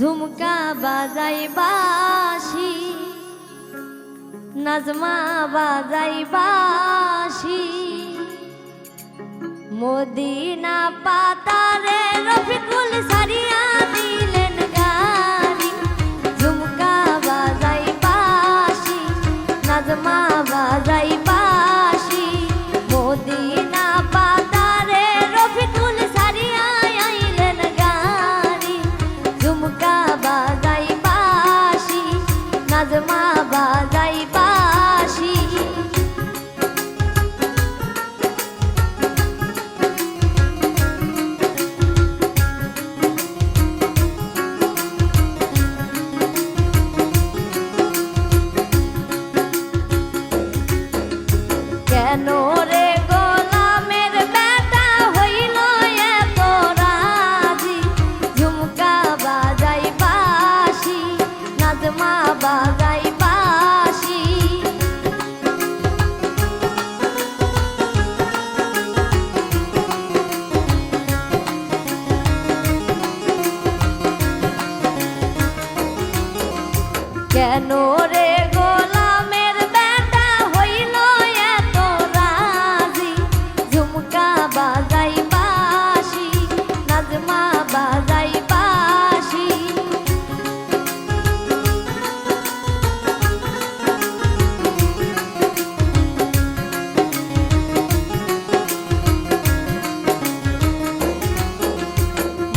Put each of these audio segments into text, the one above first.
ঝুমকা বাজাই বাঁশি, নাজমা বাজাই বাঁশি, মদিনা পাতারে রফিকুল সারিয়া দিলেন গাড়ি। ঝুমকা বাজাই বাঁশি, নাজমা বাজাই বাঁশি, মদিনা পাতারে রফিকুল সারিয়া আইলেন গাড়ি। ঝুমকা বাজাই বাঁশি, নাজমা বাজাই বাঁশি। কেন রে গোলামের বেটা হইল এত রাজি? ঝুমকা বাজাই বাঁশি, নাজমা বাজাই বাঁশি, কেন রে গোলামের বেটা হইল এত রাজি? ঝুমকা বাজাই বাঁশি, নাজমা বাজাই বাঁশি।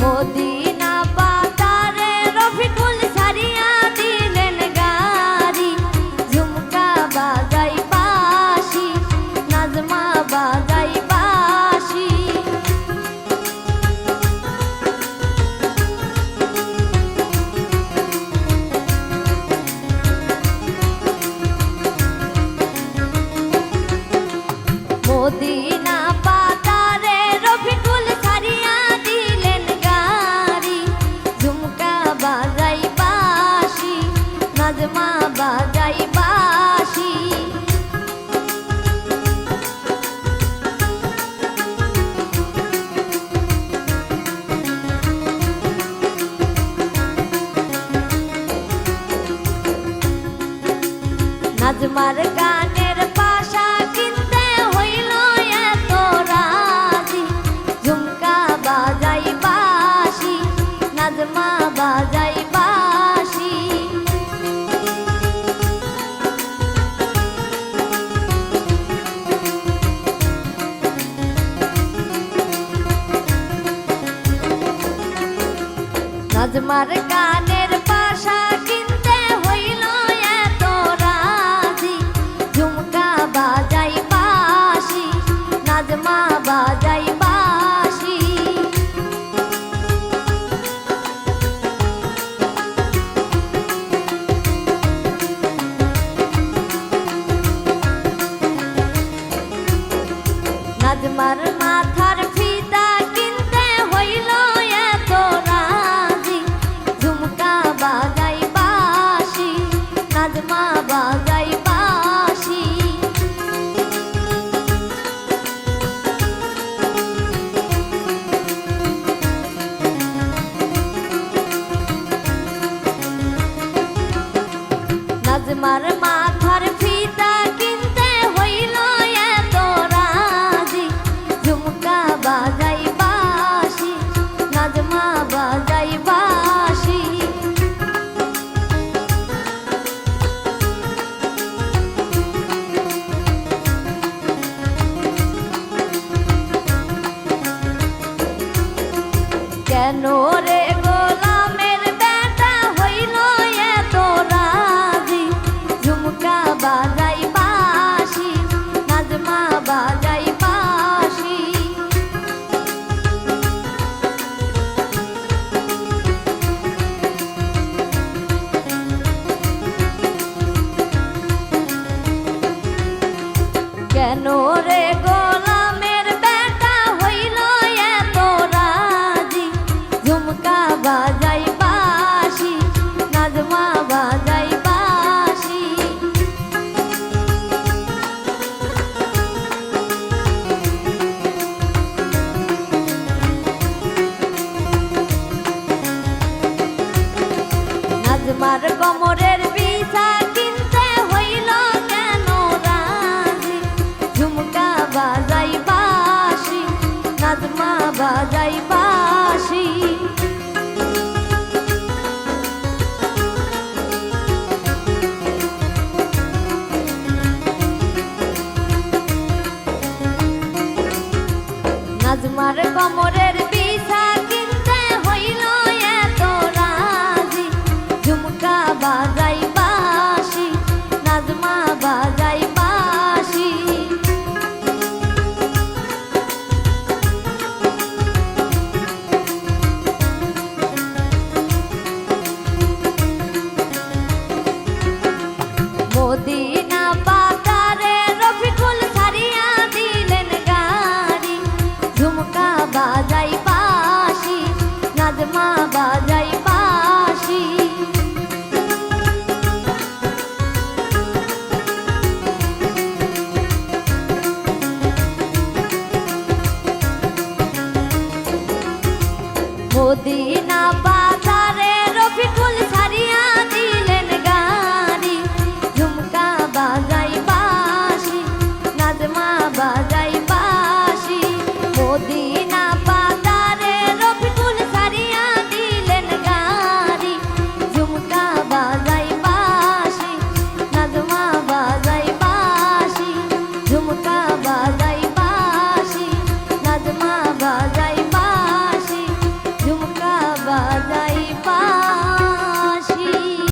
মদিনা পাতারে রফিকুল সারিয়া দিলেন গাড়ি। ঝুমকা বাজাই বাঁশি, নাজমা বাজাই বাঁশি। মদিনা পাতারে রফিকুল সারিয়া দিলেন গাড়ি। ঝুমকা বাজাই বাঁশি, নাজমা বাজাই বাঁশি। নাজমার গানের পাশা কিনতে হইল এত রাজি। ঝুমকা বাজাই বাঁশি, নাজমা বাজাই বাঁশি। নাজমার গানের পাশা কিনতে হইল এত রাজি। ঝুমকা বাজাই বাঁশি, নাজমা বাজাই বাঁশি। নাজমার মাথার ফিতা কিনতে হইল এত রাজি। ঝুমকা বাজাই বাঁশি, নাজমা বাজাই বাঁশি। নাজমার মাথার ফিতা কিনতে হইল এত রাজি। ঝুমকা বাজাই বাঁশি, নাজমা বাজাই বাঁশি। কেন রে গোলামের বেটা হইল এত রাজি? ঝুমকা বাজাই বাঁশি, নাজমা বাজাই বাঁশি। কেন রে গোলামের বেটা হইল এত রাজি? ঝুমকা নাজমার কোমরের বিছা কিনতে হইল কেন রাজি ঝুমকা বাজাই বাঁশি নাজমা বাজাই বাঁশি নাজমার কোমরের